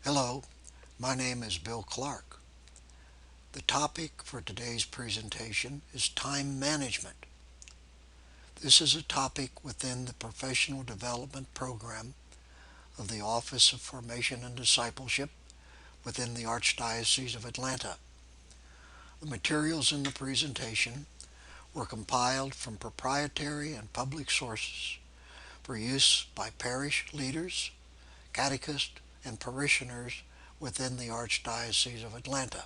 Hello, my name is Bill Clark. The topic for today's presentation is time management. This is a topic within the professional development program of the Office of Formation and Discipleship within the Archdiocese of Atlanta. The materials in the presentation were compiled from proprietary and public sources for use by parish leaders, catechists, and parishioners within the Archdiocese of Atlanta.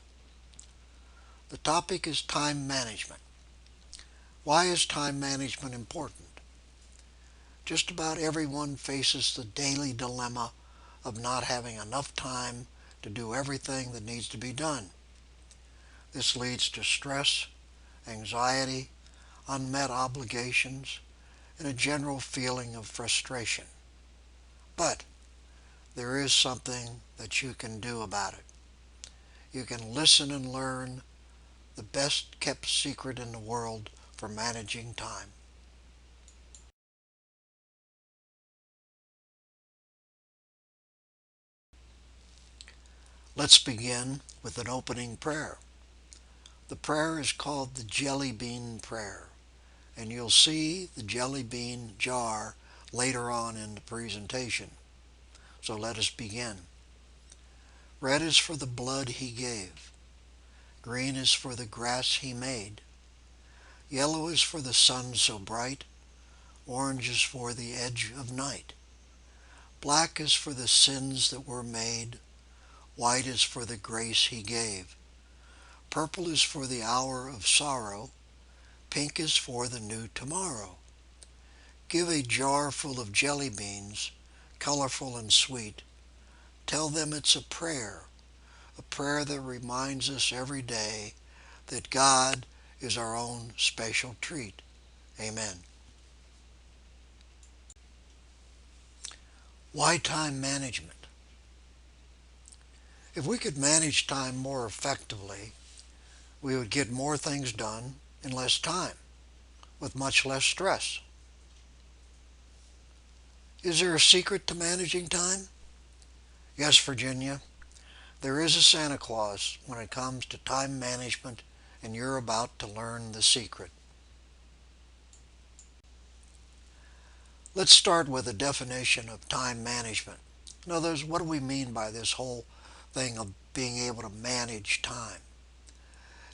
The topic is time management. Why is time management important? Just about everyone faces the daily dilemma of not having enough time to do everything that needs to be done. This leads to stress, anxiety, unmet obligations, and a general feeling of frustration. But there is something that you can do about it. You can listen and learn the best kept secret in the world for managing time. Let's begin with an opening prayer. The prayer is called the Jellybean prayer, and you'll see the Jellybean jar later on in the presentation. So let us begin. Red is for the blood he gave. Green is for the grass he made. Yellow is for the sun so bright. Orange is for the edge of night. Black is for the sins that were made. White is for the grace he gave. Purple is for the hour of sorrow. Pink is for the new tomorrow. Give a jar full of jelly beans, colorful and sweet. Tell them it's a prayer that reminds us every day that God is our own special treat. Amen. Why time management? If we could manage time more effectively, we would get more things done in less time, with much less stress. Is there a secret to managing time? Yes, Virginia, there is a Santa Claus when it comes to time management, and you're about to learn the secret. Let's start with a definition of time management. In other words, what do we mean by this whole thing of being able to manage time?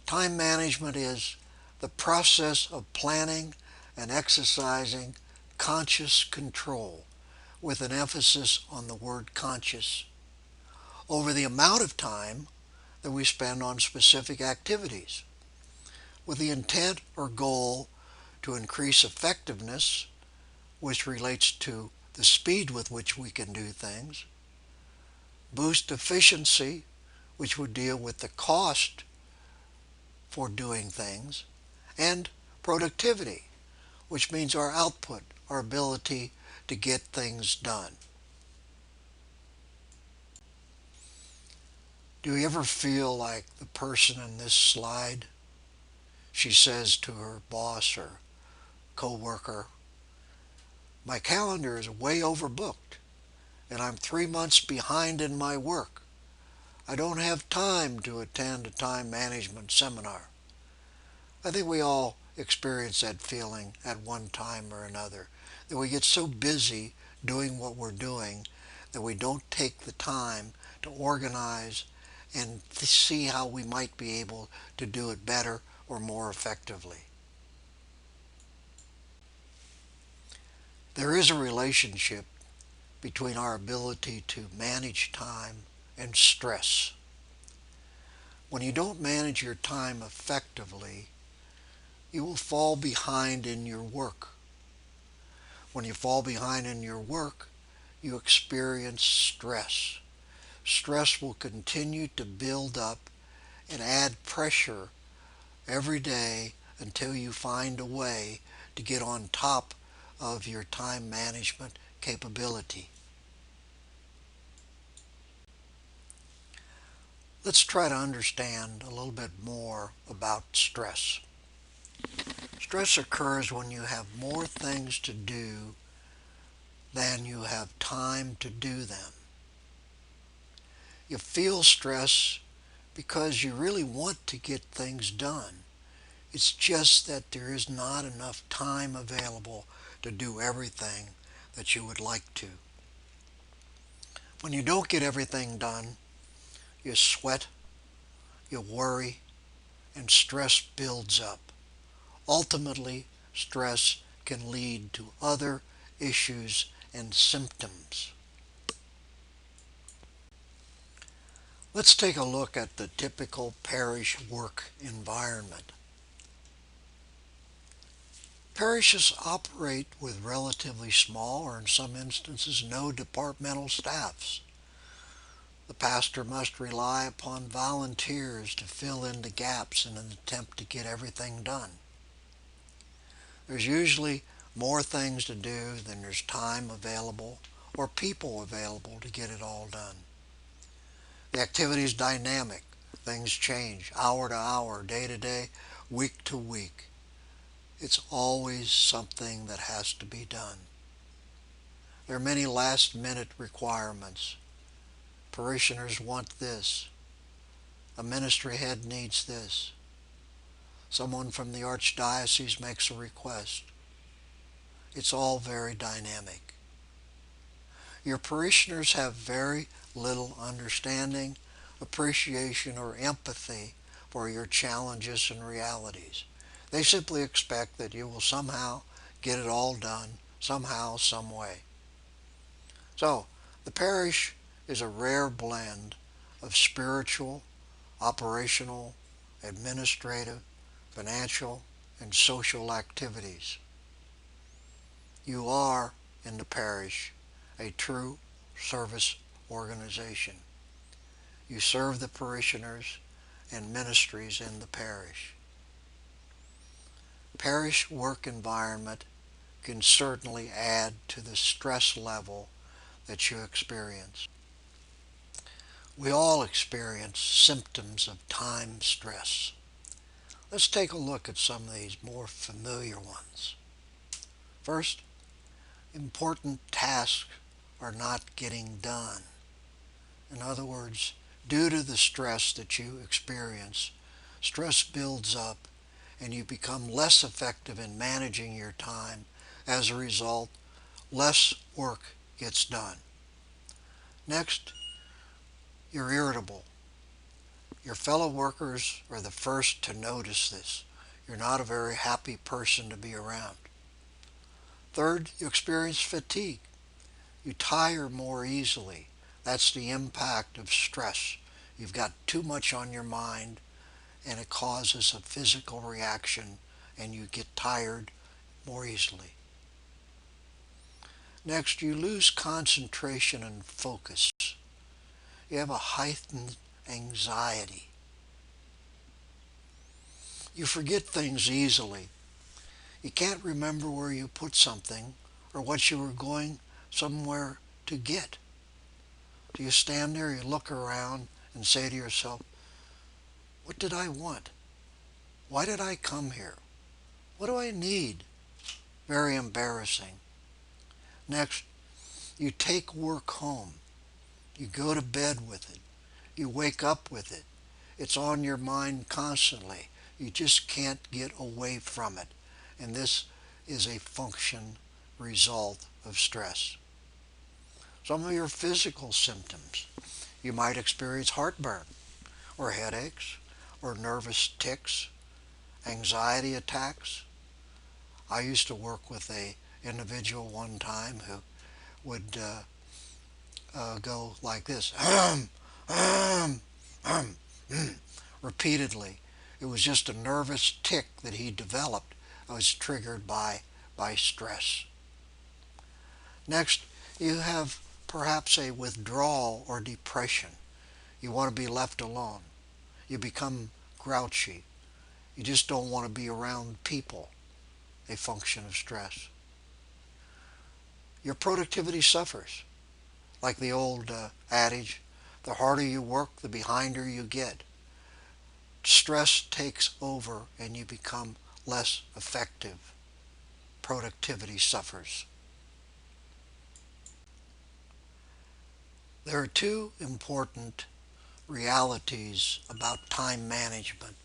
Time management is the process of planning and exercising conscious control, with an emphasis on the word conscious, over the amount of time that we spend on specific activities, with the intent or goal to increase effectiveness, which relates to the speed with which we can do things, boost efficiency, which would deal with the cost for doing things, and productivity, which means our output, our ability to get things done. Do you ever feel like the person in this slide? She says to her boss or coworker, "My calendar is way overbooked, and I'm 3 months behind in my work. I don't have time to attend a time management seminar." I think we all experience that feeling at one time or another, that we get so busy doing what we're doing that we don't take the time to organize and see how we might be able to do it better or more effectively. There is a relationship between our ability to manage time and stress. When you don't manage your time effectively, you will fall behind in your work. When you fall behind in your work, you experience stress. Stress will continue to build up and add pressure every day until you find a way to get on top of your time management capability. Let's try to understand a little bit more about stress. Stress occurs when you have more things to do than you have time to do them. You feel stress because you really want to get things done. It's just that there is not enough time available to do everything that you would like to. When you don't get everything done, you sweat, you worry, and stress builds up. Ultimately, stress can lead to other issues and symptoms. Let's take a look at the typical parish work environment. Parishes operate with relatively small, or in some instances no, departmental staffs. The pastor must rely upon volunteers to fill in the gaps in an attempt to get everything done. There's usually more things to do than there's time available or people available to get it all done. The activity is dynamic. Things change hour to hour, day to day, week to week. It's always something that has to be done. There are many last-minute requirements. Parishioners want this. A ministry head needs this. Someone from the archdiocese makes a request. It's all very dynamic. Your parishioners have very little understanding, appreciation, or empathy for your challenges and realities. They simply expect that you will somehow get it all done, somehow, some way. So, the parish is a rare blend of spiritual, operational, administrative, financial, and social activities. You are, in the parish, a true service organization. You serve the parishioners and ministries in the parish. Parish work environment can certainly add to the stress level that you experience. We all experience symptoms of time stress. Let's take a look at some of these more familiar ones. First, important tasks are not getting done. In other words, due to the stress that you experience, stress builds up and you become less effective in managing your time. As a result, less work gets done. Next, you're irritable. Your fellow workers are the first to notice this. You're not a very happy person to be around. Third, you experience fatigue. You tire more easily. That's the impact of stress. You've got too much on your mind and it causes a physical reaction and you get tired more easily. Next, you lose concentration and focus. You have a heightened anxiety. You forget things easily. You can't remember where you put something or what you were going somewhere to get. Do you stand there, you look around and say to yourself, what did I want? Why did I come here? What do I need? Very embarrassing. Next, you take work home. You go to bed with it. You wake up with it. It's on your mind constantly. You just can't get away from it. And this is a function result of stress. Some of your physical symptoms. You might experience heartburn or headaches or nervous tics, anxiety attacks. I used to work with a individual one time who would go like this, repeatedly. It was just a nervous tic that he developed. It was triggered by stress. Next, you have perhaps a withdrawal or depression. You want to be left alone. You become grouchy. You just don't want to be around people, a function of stress. Your productivity suffers. Like the old adage, the harder you work, the behinder you get. Stress takes over and you become less effective. Productivity suffers. There are two important realities about time management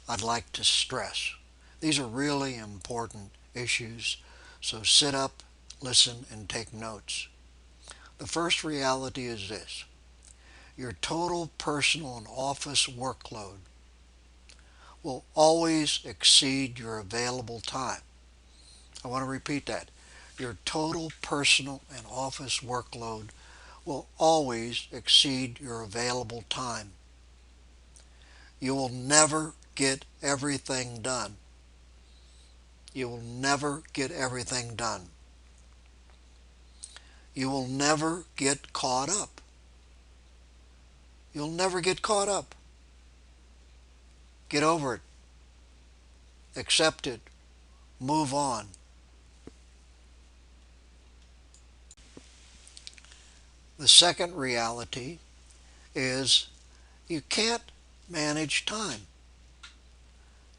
I'd like to stress. These are really important issues, so sit up, listen, and take notes. The first reality is this: your total personal and office workload will always exceed your available time. I want to repeat that. Your total personal and office workload will always exceed your available time. You will never get everything done. You will never get everything done. You will never get caught up. You'll never get caught up. Get over it. Accept it. Move on. The second reality is you can't manage time.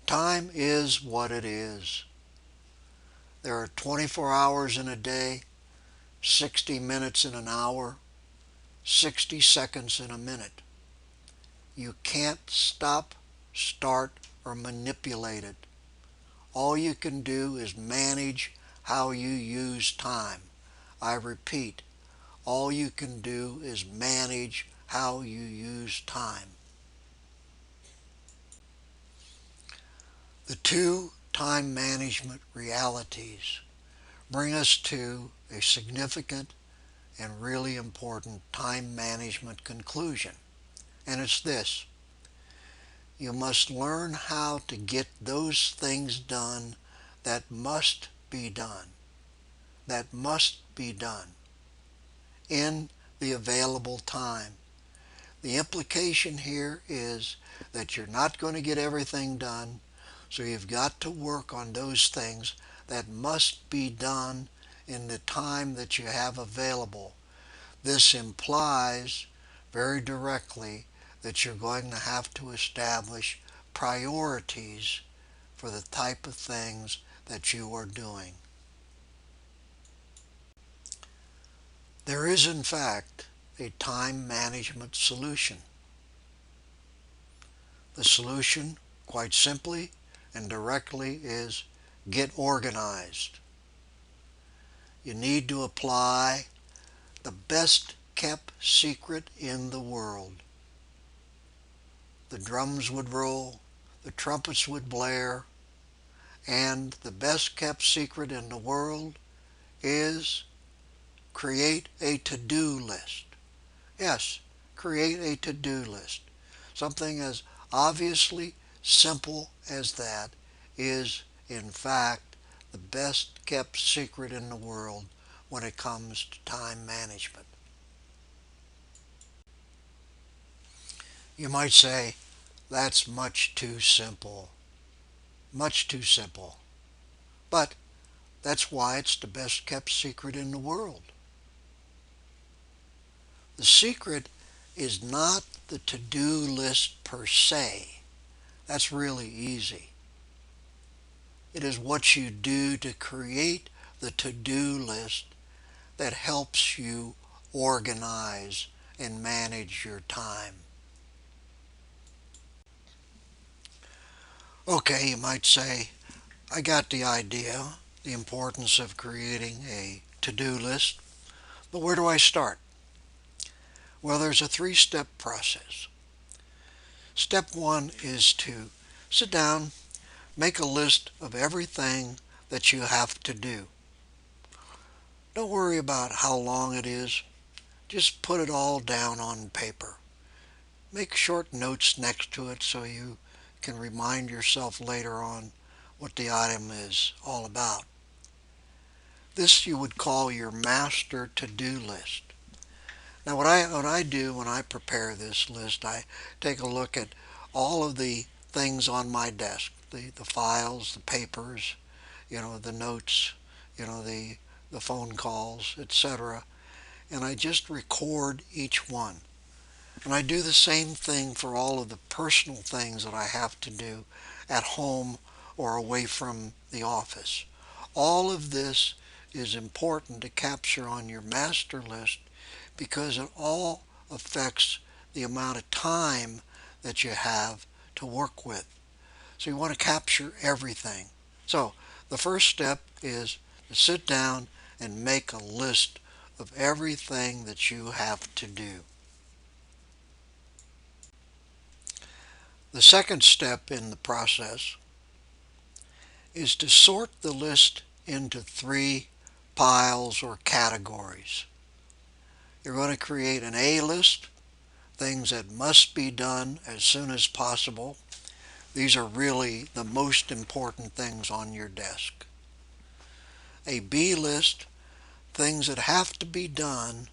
Time is what it is. There are 24 hours in a day, 60 minutes in an hour, 60 seconds in a minute. You can't stop, start, or manipulate it. All you can do is manage how you use time. I repeat, all you can do is manage how you use time. The two time management realities bring us to a significant and really important time management conclusion. And it's this: you must learn how to get those things done that must be done, that must be done in the available time. The implication here is that you're not going to get everything done, so you've got to work on those things that must be done in the time that you have available. This implies very directly that you're going to have to establish priorities for the type of things that you are doing. There is, in fact, a time management solution. The solution, quite simply and directly, is get organized. You need to apply the best kept secret in the world. The drums would roll, the trumpets would blare, and the best kept secret in the world is create a to-do list. Yes, create a to-do list. Something as obviously simple as that is, in fact, the best kept secret in the world when it comes to time management. You might say, that's much too simple. Much too simple. But that's why it's the best kept secret in the world. The secret is not the to-do list per se. That's really easy. It is what you do to create the to-do list that helps you organize and manage your time. Okay, you might say, I got the idea, the importance of creating a to-do list, but where do I start? Well, there's a three-step process. Step one is to sit down, make a list of everything that you have to do. Don't worry about how long it is. Just put it all down on paper. Make short notes next to it so you can remind yourself later on what the item is all about. This you would call your master to-do list. Now what I do when I prepare this list, I take a look at all of the things on my desk, the files, the papers, the notes, the phone calls, etc. And I just record each one. And I do the same thing for all of the personal things that I have to do at home or away from the office. All of this is important to capture on your master list because it all affects the amount of time that you have to work with. So you want to capture everything. So the first step is to sit down and make a list of everything that you have to do. The second step in the process is to sort the list into three piles or categories. You're going to create an A list, things that must be done as soon as possible. These are really the most important things on your desk. A B list, things that have to be done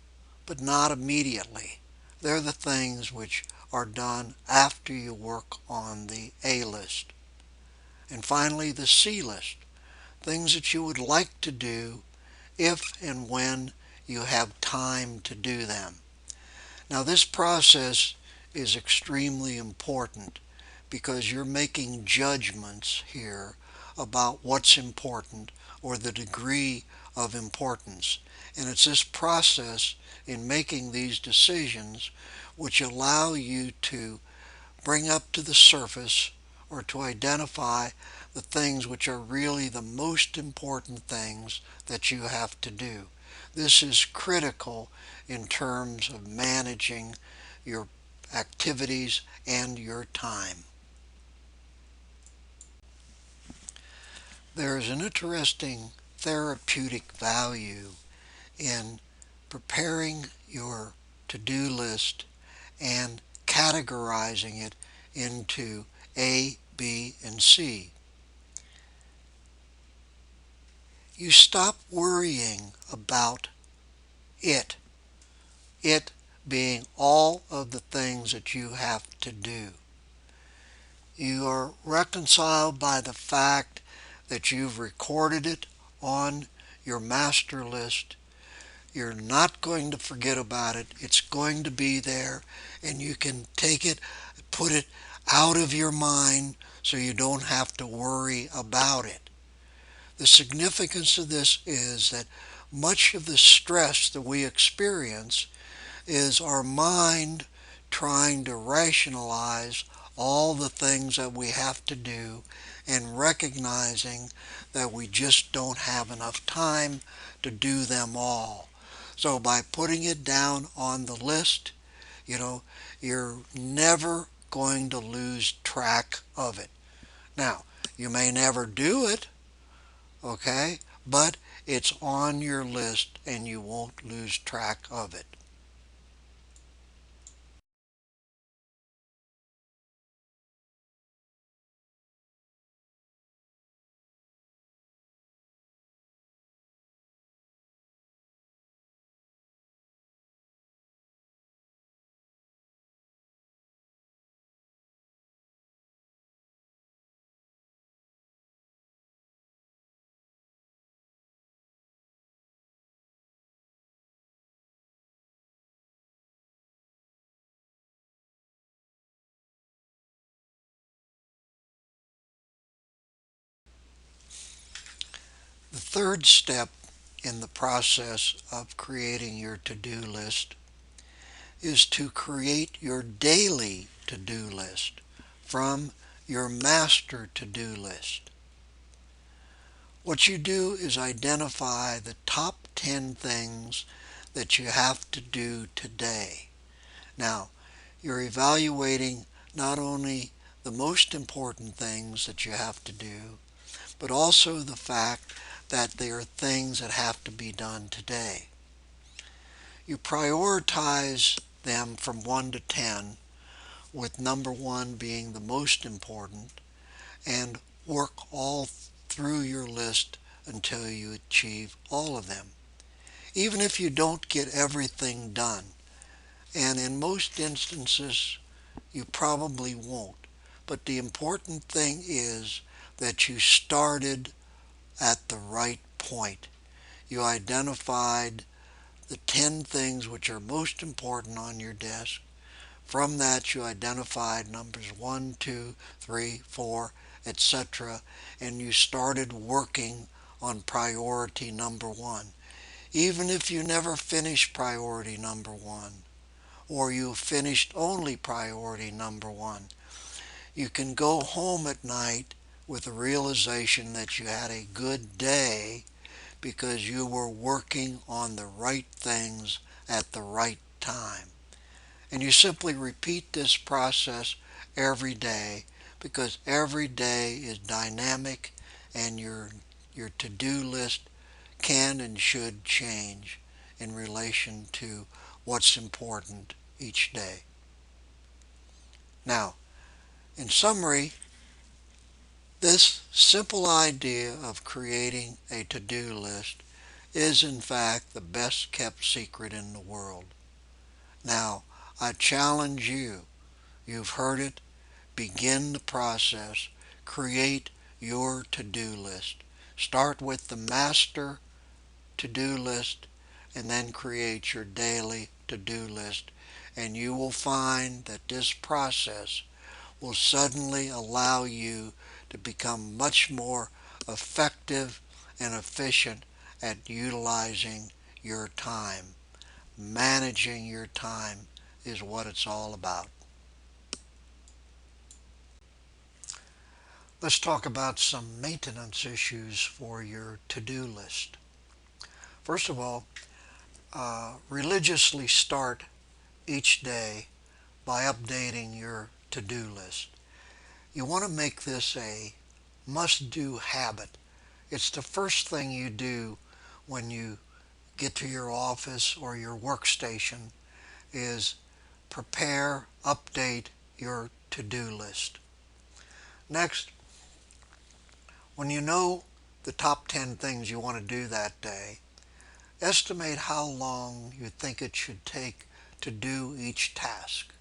but not immediately. They're the things which are done after you work on the A list. And finally, the C list, things that you would like to do if and when you have time to do them. Now, this process is extremely important because you're making judgments here about what's important or the degree of importance. And it's this process in making these decisions which allow you to bring up to the surface or to identify the things which are really the most important things that you have to do. This is critical in terms of managing your activities and your time. There is an interesting therapeutic value in preparing your to-do list and categorizing it into A, B, and C. You stop worrying about it, it being all of the things that you have to do. You are reconciled by the fact that you've recorded it on your master list. You're not going to forget about it. It's going to be there, and you can take it, put it out of your mind so you don't have to worry about it. The significance of this is that much of the stress that we experience is our mind trying to rationalize all the things that we have to do and recognizing that we just don't have enough time to do them all. So by putting it down on the list, you're never going to lose track of it. Now, you may never do it, okay? But it's on your list and you won't lose track of it. The third step in the process of creating your to-do list is to create your daily to-do list from your master to-do list. What you do is identify the top 10 things that you have to do today. Now, you're evaluating not only the most important things that you have to do, but also the fact that they are things that have to be done today. You prioritize them from 1 to 10, with number 1 being the most important, and work all through your list until you achieve all of them. Even if you don't get everything done, and in most instances you probably won't, but the important thing is that you started at the right point. You identified the 10 things which are most important on your desk. From that, you identified numbers 1, 2, 3, 4, etc., and you started working on priority number 1. Even if you never finish priority number 1, or you finished only priority number one. You can go home at night with the realization that you had a good day because you were working on the right things at the right time. And you simply repeat this process every day because every day is dynamic and your to-do list can and should change in relation to what's important each day. Now, in summary, this simple idea of creating a to-do list is in fact the best kept secret in the world. Now, I challenge you, you've heard it, begin the process, create your to-do list. Start with the master to-do list and then create your daily to-do list. And you will find that this process will suddenly allow you to become much more effective and efficient at utilizing your time. Managing your time is what it's all about. Let's talk about some maintenance issues for your to-do list. First of all, religiously start each day by updating your to-do list. You want to make this a must-do habit. It's the first thing you do when you get to your office or your workstation is prepare, update your to-do list. Next, when you know the top 10 things you want to do that day, estimate how long you think it should take to do each task.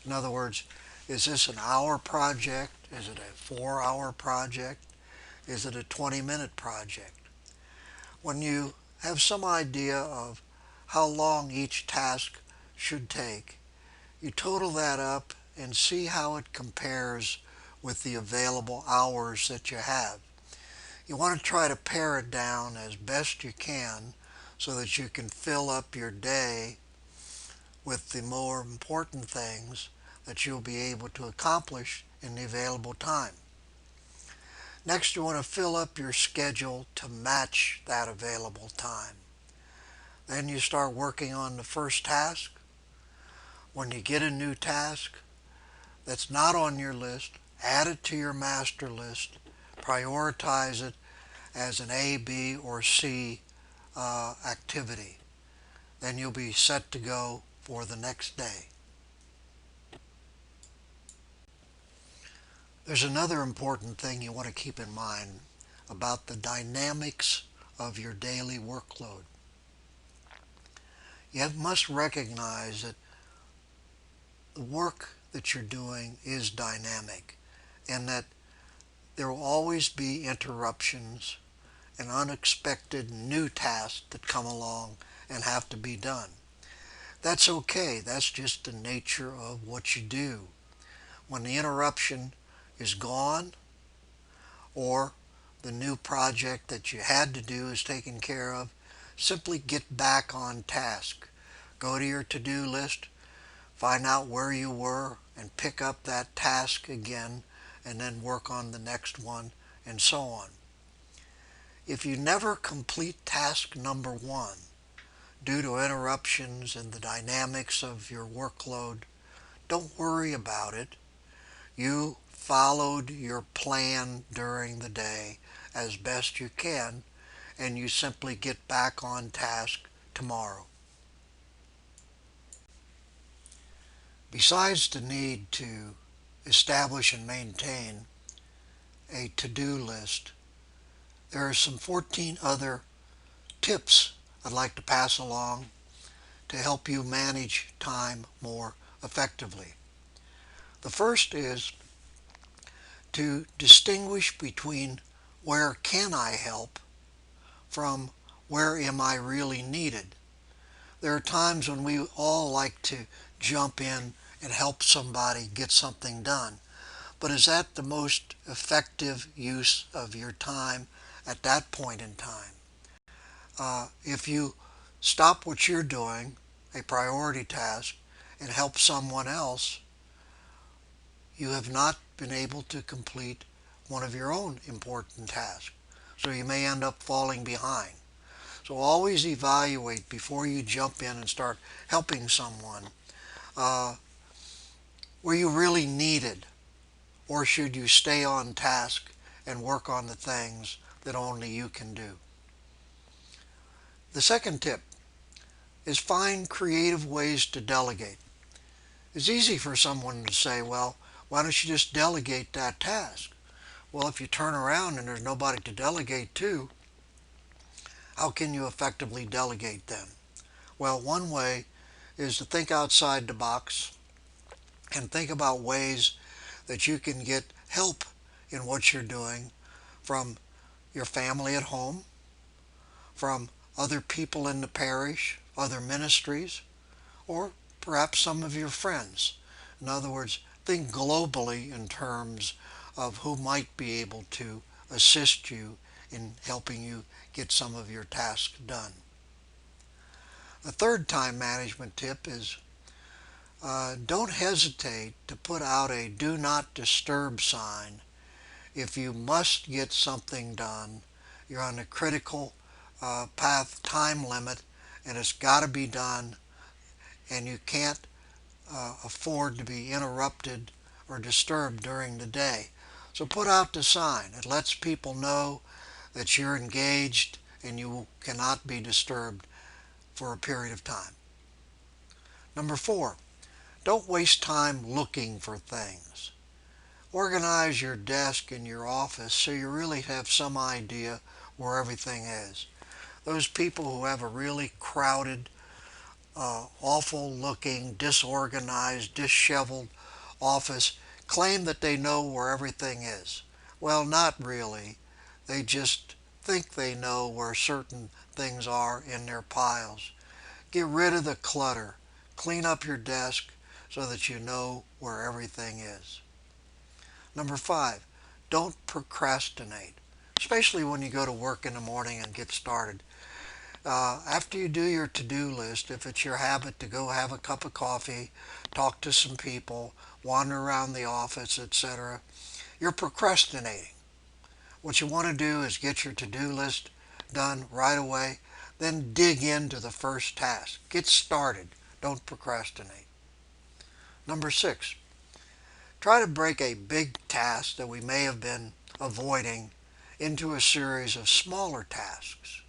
In other words, is this an hour project? Is it a 4-hour project? Is it a 20-minute project? When you have some idea of how long each task should take, you total that up and see how it compares with the available hours that you have. You want to try to pare it down as best you can so that you can fill up your day with the more important things that you'll be able to accomplish in the available time. Next, you want to fill up your schedule to match that available time. Then you start working on the first task. When you get a new task that's not on your list, add it to your master list, prioritize it as an A, B, or C activity. Then you'll be set to go for the next day. There's another important thing you want to keep in mind about the dynamics of your daily workload. You must recognize that the work that you're doing is dynamic and that there will always be interruptions and unexpected new tasks that come along and have to be done. That's okay. That's just the nature of what you do. When the interruption is gone or the new project that you had to do is taken care of, simply get back on task. Go to your to-do list, find out where you were, and pick up that task again, and then work on the next one, and so on. If you never complete task number one due to interruptions in the dynamics of your workload, don't worry about it. You followed your plan during the day as best you can, and you simply get back on task tomorrow. Besides the need to establish and maintain a to-do list, there are some 14 other tips I'd like to pass along to help you manage time more effectively. The first is to distinguish between where can I help from where am I really needed. There are times when we all like to jump in and help somebody get something done. But is that the most effective use of your time at that point in time? If you stop what you're doing, a priority task, and help someone else, you have not been able to complete one of your own important tasks. So you may end up falling behind. So always evaluate before you jump in and start helping someone. Were you really needed, or should you stay on task and work on the things that only you can do? The second tip is find creative ways to delegate. It's easy for someone to say, well, why don't you just delegate that task? Well, if you turn around and there's nobody to delegate to, how can you effectively delegate them? Well, one way is to think outside the box and think about ways that you can get help in what you're doing from your family at home, from other people in the parish, other ministries, or perhaps some of your friends. In other words, think globally in terms of who might be able to assist you in helping you get some of your tasks done. A third time management tip is don't hesitate to put out a do not disturb sign if you must get something done. You're on a critical path time limit and it's got to be done, and you can't afford to be interrupted or disturbed during the day. So put out the sign. It lets people know that you're engaged and you cannot be disturbed for a period of time. Number 4, don't waste time looking for things. Organize your desk in your office so you really have some idea where everything is. Those people who have a really crowded, awful looking, disorganized, disheveled office claim that they know where everything is. Well, not really. They just think they know where certain things are in their piles. Get rid of the clutter. Clean up your desk so that you know where everything is. Number 5, don't procrastinate, especially when you go to work in the morning and get started. After you do your to-do list, if it's your habit to go have a cup of coffee, talk to some people, wander around the office, etc., you're procrastinating. What you want to do is get your to-do list done right away, then dig into the first task. Get started. Don't procrastinate. Number 6, try to break a big task that we may have been avoiding into a series of smaller tasks.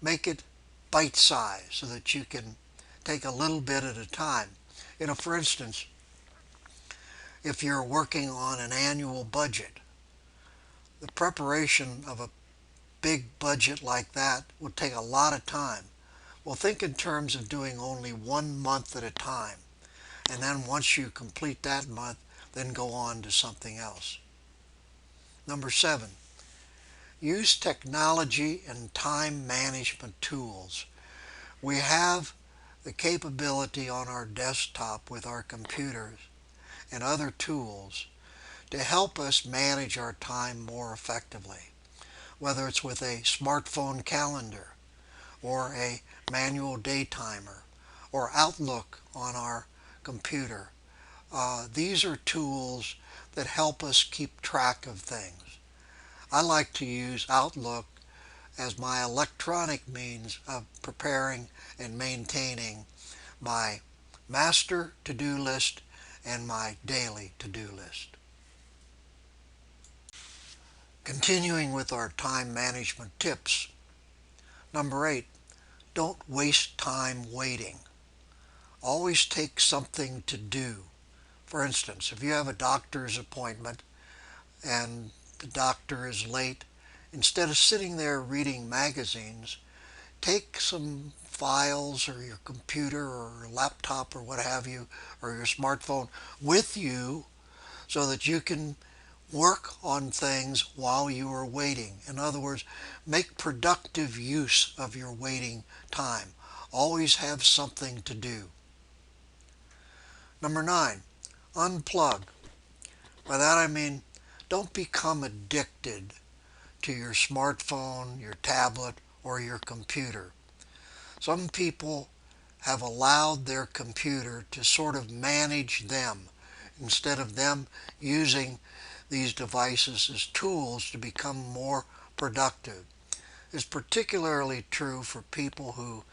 Make it bite-sized so that you can take a little bit at a time. For instance, if you're working on an annual budget, the preparation of a big budget like that would take a lot of time. Well, think in terms of doing only 1 month at a time. And then once you complete that month, then go on to something else. Number 7, use technology and time management tools. We have the capability on our desktop with our computers and other tools to help us manage our time more effectively, whether it's with a smartphone calendar or a manual day timer or Outlook on our computer. These are tools that help us keep track of things. I like to use Outlook as my electronic means of preparing and maintaining my master to-do list and my daily to-do list. Continuing with our time management tips. Number 8, don't waste time waiting. Always take something to do. For instance, if you have a doctor's appointment and the doctor is late, instead of sitting there reading magazines, take some files or your computer or laptop or what have you, or your smartphone with you so that you can work on things while you are waiting. In other words, make productive use of your waiting time. Always have something to do. Number 9, unplug. By that I mean don't become addicted to your smartphone, your tablet, or your computer. Some people have allowed their computer to sort of manage them instead of them using these devices as tools to become more productive. It's particularly true for people who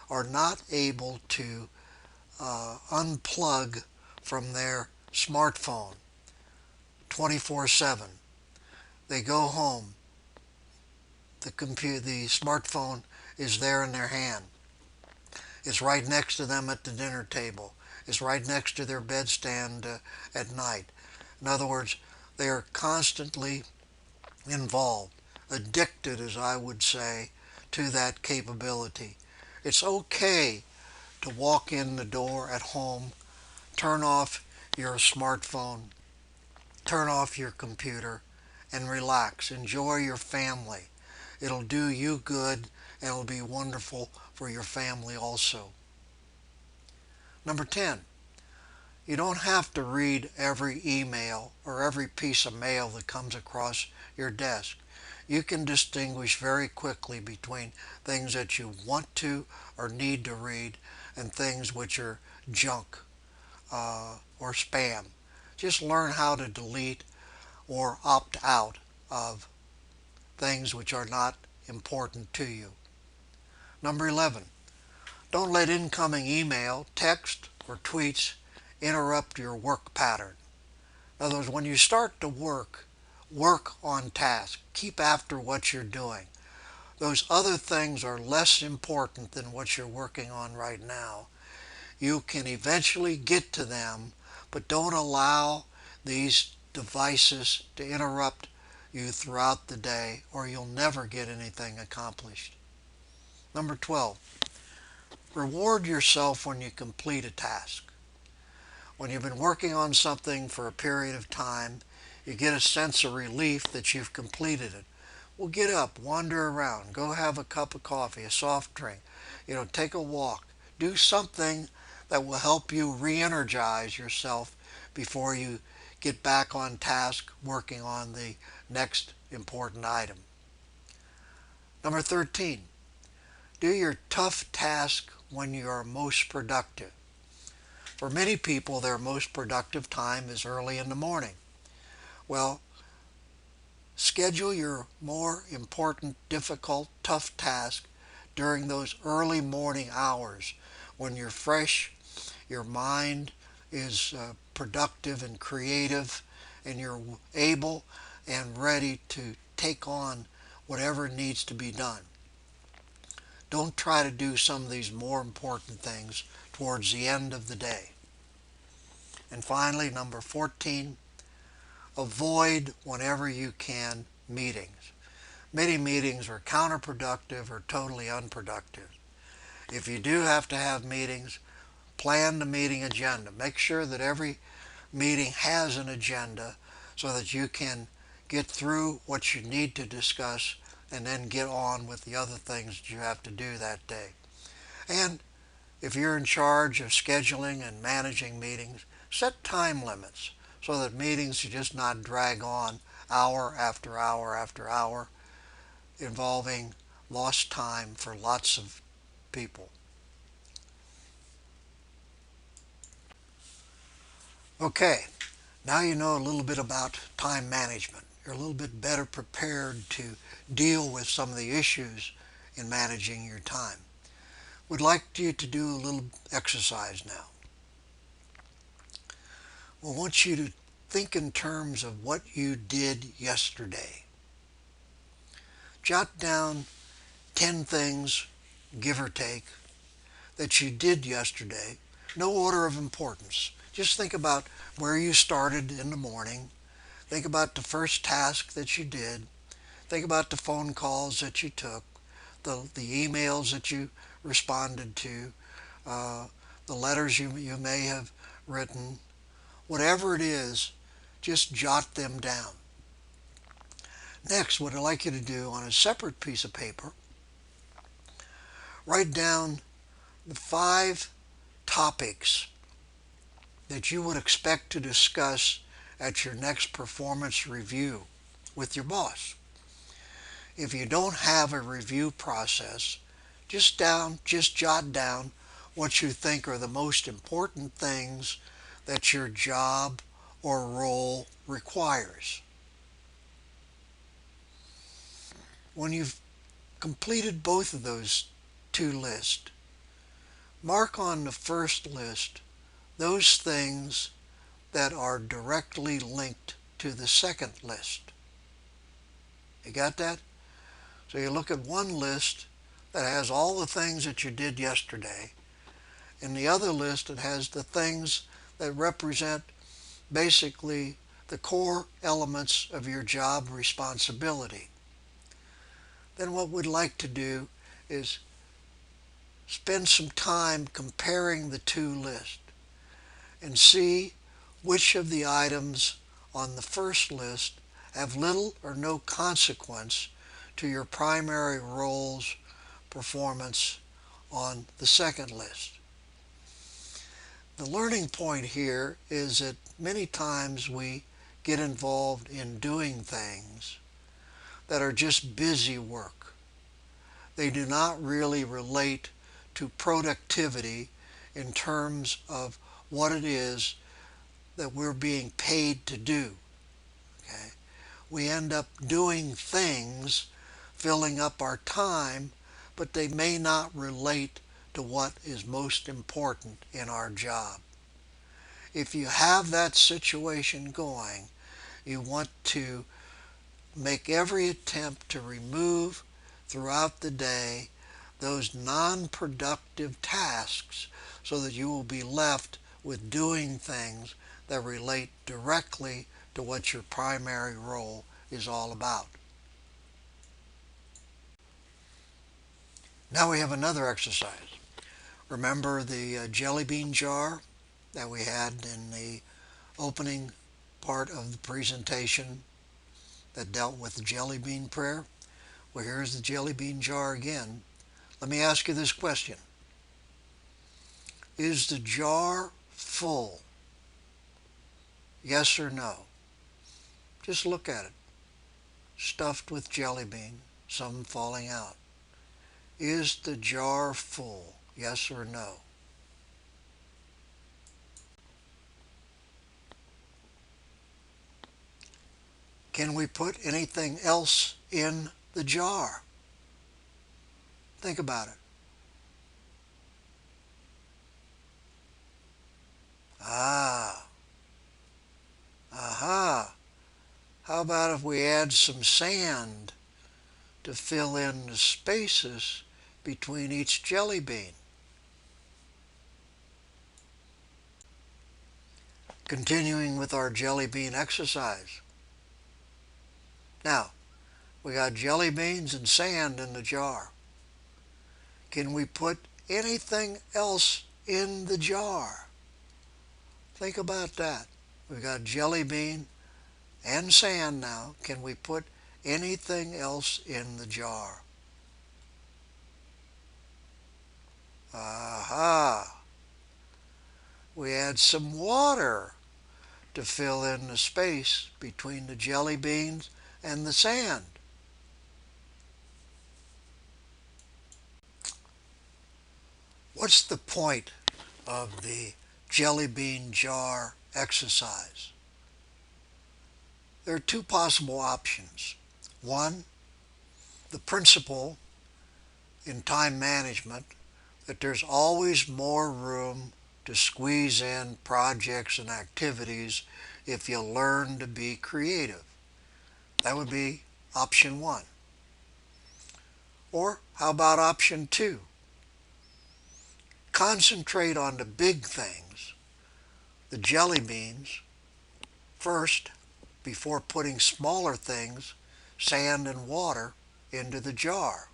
are not able to unplug from their smartphone 24/7. They go home, the smartphone is there in their hand. It's right next to them at the dinner table. It's right next to their bedstand at night. In other words, they are constantly involved, addicted, as I would say, to that capability. It's okay to walk in the door at home, turn off your smartphone, turn off your computer, and relax. Enjoy your family. It'll do you good, and it'll be wonderful for your family also. Number 10, you don't have to read every email or every piece of mail that comes across your desk. You can distinguish very quickly between things that you want to or need to read and things which are junk or spam. Just learn how to delete or opt out of things which are not important to you. Number 11, don't let incoming email, text, or tweets interrupt your work pattern. In other words, when you start to work, work on task. Keep after what you're doing. Those other things are less important than what you're working on right now. You can eventually get to them, but don't allow these devices to interrupt you throughout the day, or you'll never get anything accomplished. Number 12, reward yourself when you complete a task. When you've been working on something for a period of time, you get a sense of relief that you've completed it. Well, get up, wander around, go have a cup of coffee, a soft drink, take a walk. Do something that will help you re-energize yourself before you get back on task working on the next important item. Number 13, do your tough task when you are most productive. For many people, their most productive time is early in the morning. Well, schedule your more important, difficult, tough task during those early morning hours when you're fresh, your mind is productive and creative, and you're able and ready to take on whatever needs to be done. Don't try to do some of these more important things towards the end of the day. And finally, number 14, avoid whenever you can meetings. Many meetings are counterproductive or totally unproductive. If you do have to have meetings, plan the meeting agenda. Make sure that every meeting has an agenda so that you can get through what you need to discuss and then get on with the other things that you have to do that day. And if you're in charge of scheduling and managing meetings, set time limits so that meetings just not drag on hour after hour after hour, involving lost time for lots of people. Okay, now you know a little bit about time management. You're a little bit better prepared to deal with some of the issues in managing your time. We'd like you to do a little exercise now. We want you to think in terms of what you did yesterday. Jot down 10 things, give or take, that you did yesterday. No order of importance. Just think about where you started in the morning. Think about the first task that you did. Think about the phone calls that you took, the emails that you responded to, the letters you may have written. Whatever it is, just jot them down. Next, what I'd like you to do on a separate piece of paper, write down the 5 topics that you would expect to discuss at your next performance review with your boss. If you don't have a review process, just jot down what you think are the most important things that your job or role requires. When you've completed both of those two lists, mark on the first list those things that are directly linked to the second list. You got that? So you look at one list that has all the things that you did yesterday, and the other list that has the things that represent basically the core elements of your job responsibility. Then what we'd like to do is spend some time comparing the two lists and see which of the items on the first list have little or no consequence to your primary role's performance on the second list. The learning point here is that many times we get involved in doing things that are just busy work. They do not really relate to productivity in terms of what it is that we're being paid to do. Okay? We end up doing things, filling up our time, but they may not relate to what is most important in our job. If you have that situation going, you want to make every attempt to remove throughout the day those non-productive tasks so that you will be left with doing things that relate directly to what your primary role is all about. Now we have another exercise. Remember the Jellybean jar that we had in the opening part of the presentation that dealt with the Jellybean prayer? Well, here's the Jellybean jar again. Let me ask you this question. Is the jar full? Yes or no? Just look at it. Stuffed with jelly bean, some falling out. Is the jar full? Yes or no? Can we put anything else in the jar? Think about it. Aha. How about if we add some sand to fill in the spaces between each jelly bean? Continuing with our jelly bean exercise. Now, we got jelly beans and sand in the jar. Can we put anything else in the jar? Think about that. We've got jelly bean and sand now. Can we put anything else in the jar? Aha! We add some water to fill in the space between the jelly beans and the sand. What's the point of the jelly bean jar exercise? There are two possible options. One, the principle in time management that there's always more room to squeeze in projects and activities if you learn to be creative. That would be option one. Or how about option two? Concentrate on the big things, the jelly beans, first before putting smaller things, sand and water, into the jar.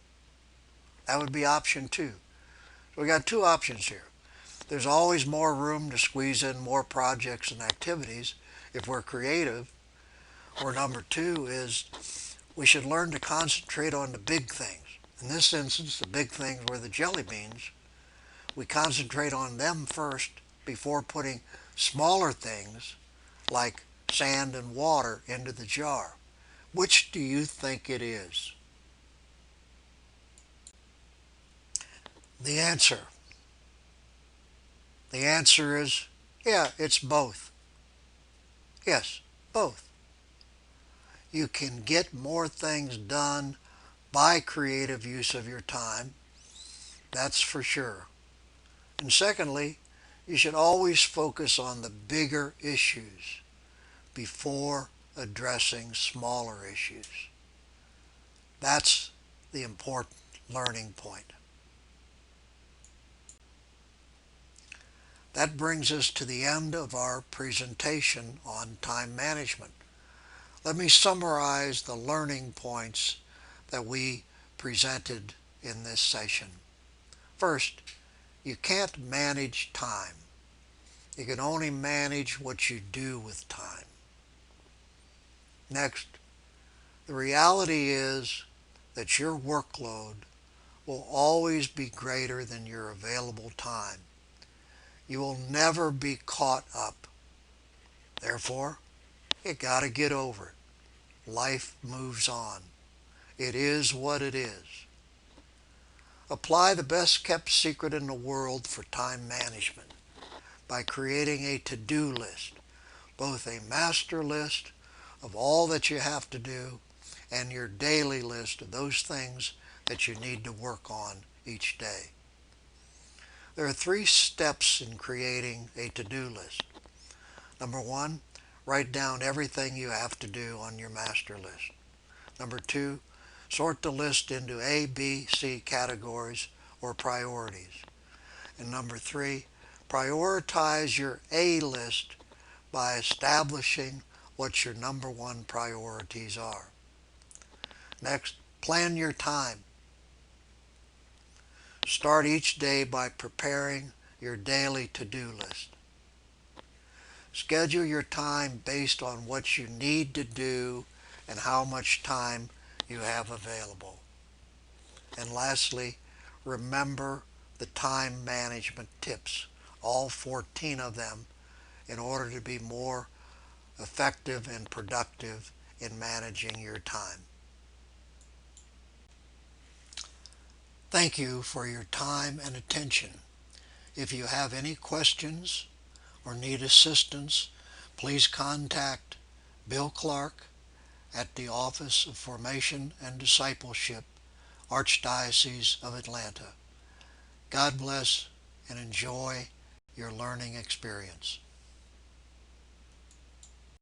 That would be option two. So we got two options here. There's always more room to squeeze in more projects and activities if we're creative. Or number two is we should learn to concentrate on the big things. In this instance, the big things were the jelly beans. We concentrate on them first before putting smaller things like sand and water into the jar. Which do you think it is? The answer The answer is, yeah, it's both. Yes, both. You can get more things done by creative use of your time, that's for sure. And secondly, you should always focus on the bigger issues before addressing smaller issues. That's the important learning point. That brings us to the end of our presentation on time management. Let me summarize the learning points that we presented in this session. First, you can't manage time. You can only manage what you do with time. Next, the reality is that your workload will always be greater than your available time. You will never be caught up. Therefore, you gotta get over it. Life moves on. It is what it is. Apply the best kept secret in the world for time management by creating a to-do list, both a master list of all that you have to do and your daily list of those things that you need to work on each day. There are 3 steps in creating a to-do list. Number 1, write down everything you have to do on your master list. Number 2, sort the list into A, B, C categories or priorities. And number 3, prioritize your A list by establishing what your number 1 priorities are. Next, plan your time. Start each day by preparing your daily to-do list. Schedule your time based on what you need to do and how much time you have available. And lastly, remember the time management tips, all 14 of them, in order to be more effective and productive in managing your time. Thank you for your time and attention. If you have any questions or need assistance, please contact Bill Clark at the Office of Formation and Discipleship, Archdiocese of Atlanta. God bless and enjoy your learning experience.